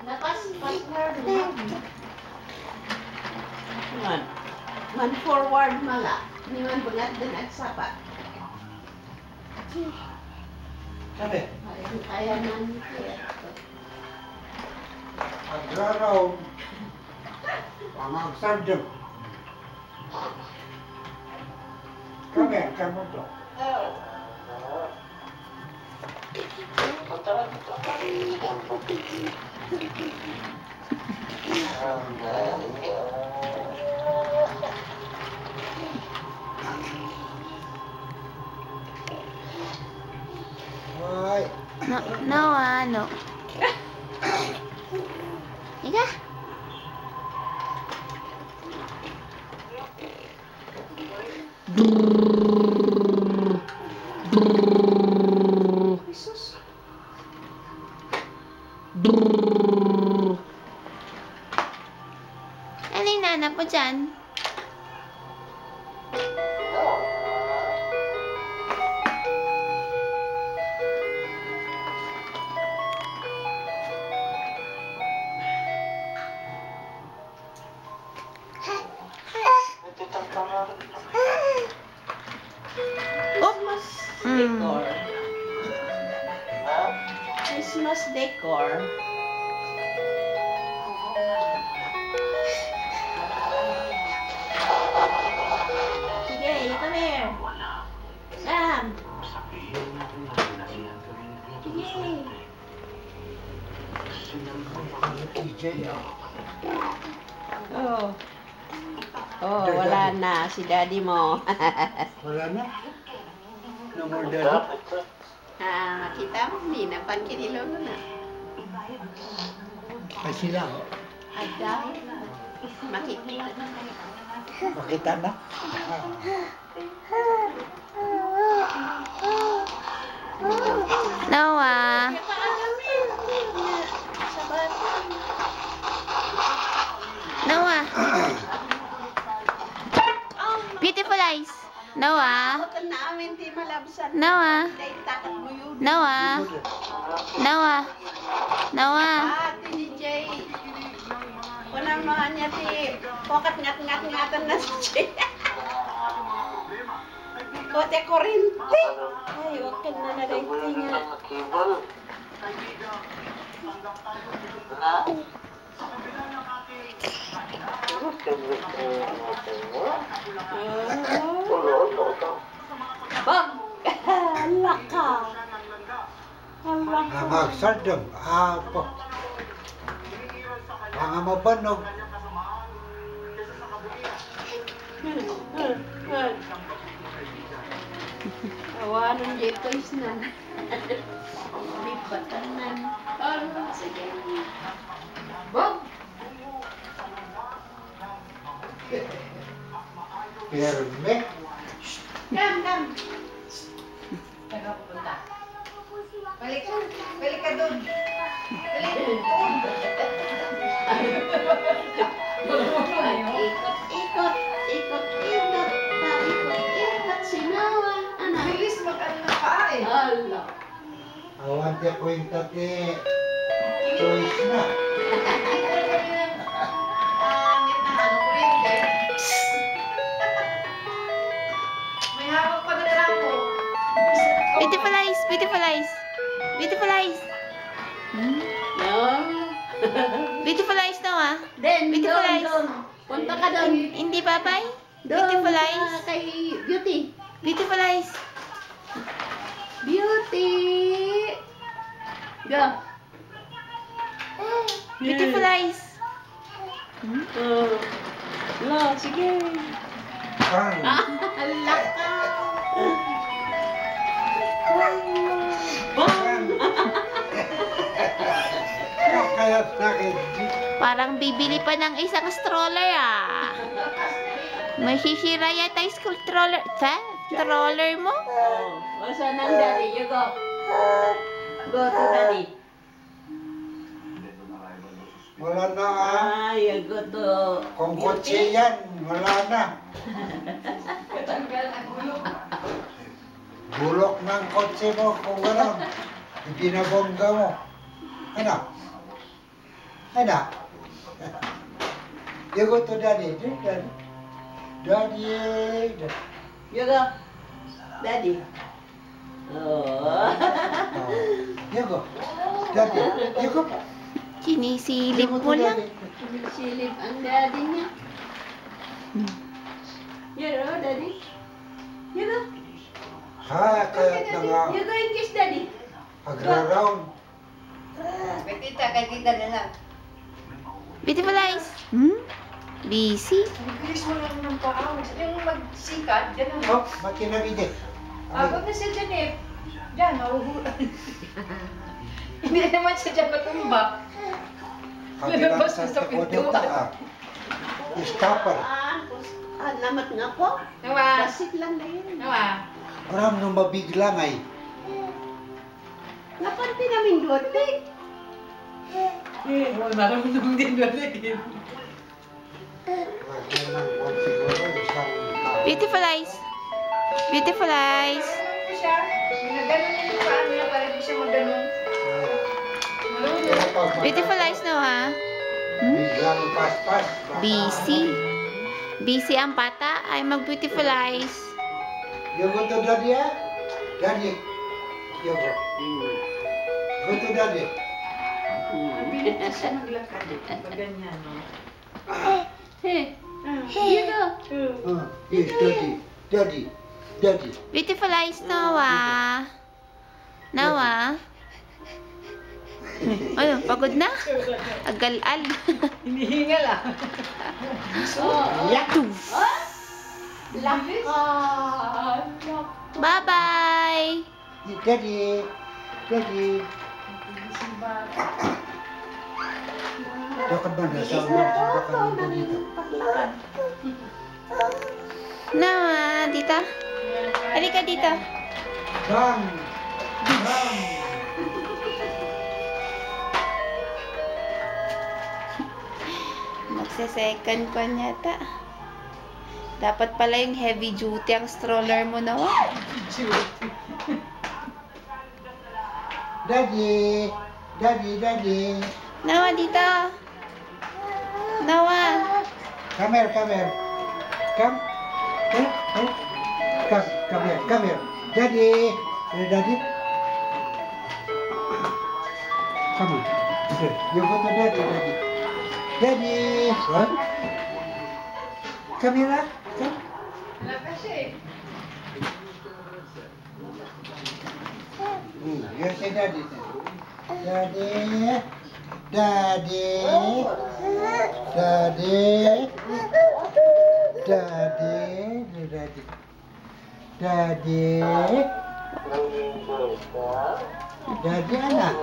Partner. Man forward mala. Ni man bungat din at sapa. Sabi? Kaya man. Agraraw. Pamagsardem. Kami, kamu to. No. Ika? Ano yung nanap mo dyan? Christmas decor. Sige, come here. Sam. Sige. Oh, wala na si daddy mo. Wala na? No more daddy? Makita mo, hindi na pankinilolo na. Ay sila. Ada. Makita. Makita na? Noah. Noah. Beautiful eyes. Noah. Noah. Noah. Noah. Noah. DJ. Kunamahan niya ti. Pokat ngat-ngatan na si Jay. Kote korinte. Ay, wag ka na na-rating nga. Bag! Laka! Magsardem. Apo. Mga mabanog. Awanan dyan ko isnan. Bibatanan. Sige. Bag! Pirme. Come. Taga pupunta. Balik ka doon. Ikot. Sinawa. Bilis mag-ano na ka eh. Hala. Awan tiya kwenta ti. Choice na. May hawak pa na trapo. Beautiful eyes. Beautiful eyes. Beautiful eyes. No. Beautiful eyes, Noah. Then, Beautiful doon, eyes. doon. Punta ka doon. Hindi, babay. Doon, Beautiful eyes. kay Beauty. Beautiful eyes. Beauty. Go. Beautiful eyes. Lo, sige. Ang. Hala ka. Kaya sa akin. Parang bibili pa ng isang stroller ah. May sisira yata yung school stroller. Stroller mo? Wasa ng daddy? You go. Go to daddy. Wala na ah. You go to... Kung kotse yan, wala na. Bulok ng kotse mo kung gano'n. Ibinabongga mo. Ano? Anak. You go to daddy. Daddy. Daddy. You go. Daddy. Oh. You go. Daddy. You go. Sinisilip mo lang. Silip ang daddy niya. You go, daddy. You go. Ha, kaya nga. You go and kiss daddy. Agra-round. Kay tita na lang. Beautiful eyes. Busy. Bilis mo lang ng paa. Yung magsikat, dyan ang... Oh, makinagide. Abot na siya dyan eh. Dyan, nahuhulan. Hindi naman siya dyan matumba. Lalabas na sa pintuan. Stopper. Namat nga po. Nawa. Basit lang na yun. Nawa. Orang nung mabigla ngay. Napanti namin dote. Maramdaman din dote. Beautiful eyes. Beautiful eyes. Marunong po siya. Ginaganon niya yung paa niya para di siya maganon. Marunong. Beautiful eyes na ha. Biglang pas-pas. Busy. Busy ang bata ay mag-beautiful eyes. You go to daddy, ah? Daddy. You go. Go to daddy. Mabilis na siya maglakad. Pag ganyan, no? Hey. Dito. Yes, daddy. Daddy. Daddy. Beautiful eyes, Noah. Noah. Ano, pagod na? Agal-al. Hinihingal ah. Yatuf. Lapis. Bye-bye. Daddy. Daddy. Dapat ba nasa ulo dito? Noah, dito. Halika dito. Bang! Bang! Magsa-second ko yata. Dapat pala yung heavy duty ang stroller mo, Noah. Daddy! Daddy, daddy! Noah, dito. Noah. Come here, come here. Come. Come, come. Come here, come here. Daddy! Daddy? Come on. Here, you go to daddy, daddy. Daddy! What? Come here, ah. Come. Lakas siya eh. You say daddy. Daddy. Daddy. Daddy. Daddy. Daddy. Daddy. Daddy anak.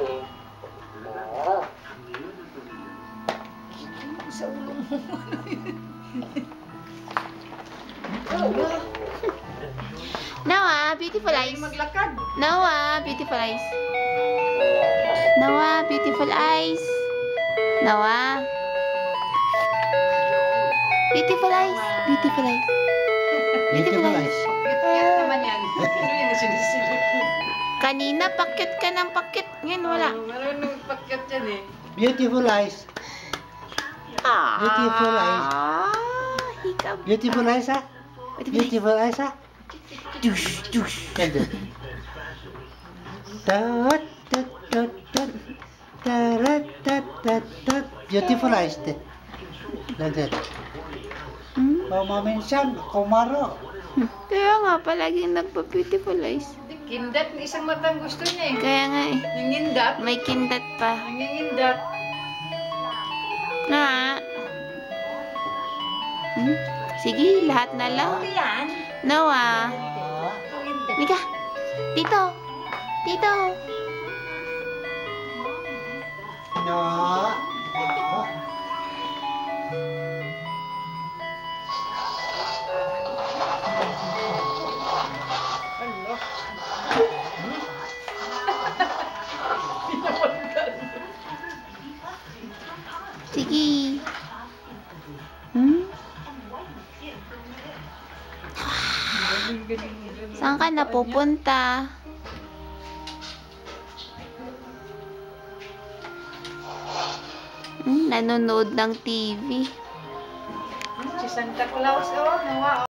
Sa ulo mo. Noah, beautiful eyes. Maglakad. Noah, beautiful eyes. Noah, beautiful eyes. Noah. Beautiful eyes. Beautiful eyes. Beautiful eyes. Cute naman yan. Ano yung sinisilip? Kanina, pakyut ka ng pakyut. Ngayon, wala. Marunong pakyat yan eh. Beautiful eyes. Ah. Beautiful eyes. Hikab. Beautiful eyes, ah. Beautiful eyes, ah. Dush, dush. Dot, dot, dot, dot. Dot, dot, dot, dot. Beautiful eyes. Like that. Oh, maminsan, kumaro. Kaya nga, palaging nagpa-beautiful eyes. Kindat, isang matang gusto niya eh. Kaya nga eh. Nangindat. May kindat pa. Nangindat. Na. Sige, lahat na lang. Yan. Noah. Mika. Dito. Dito. No. Sige. Saan ka napupunta? Nanonood ng TV. Si Santa Claus, oh, nawa,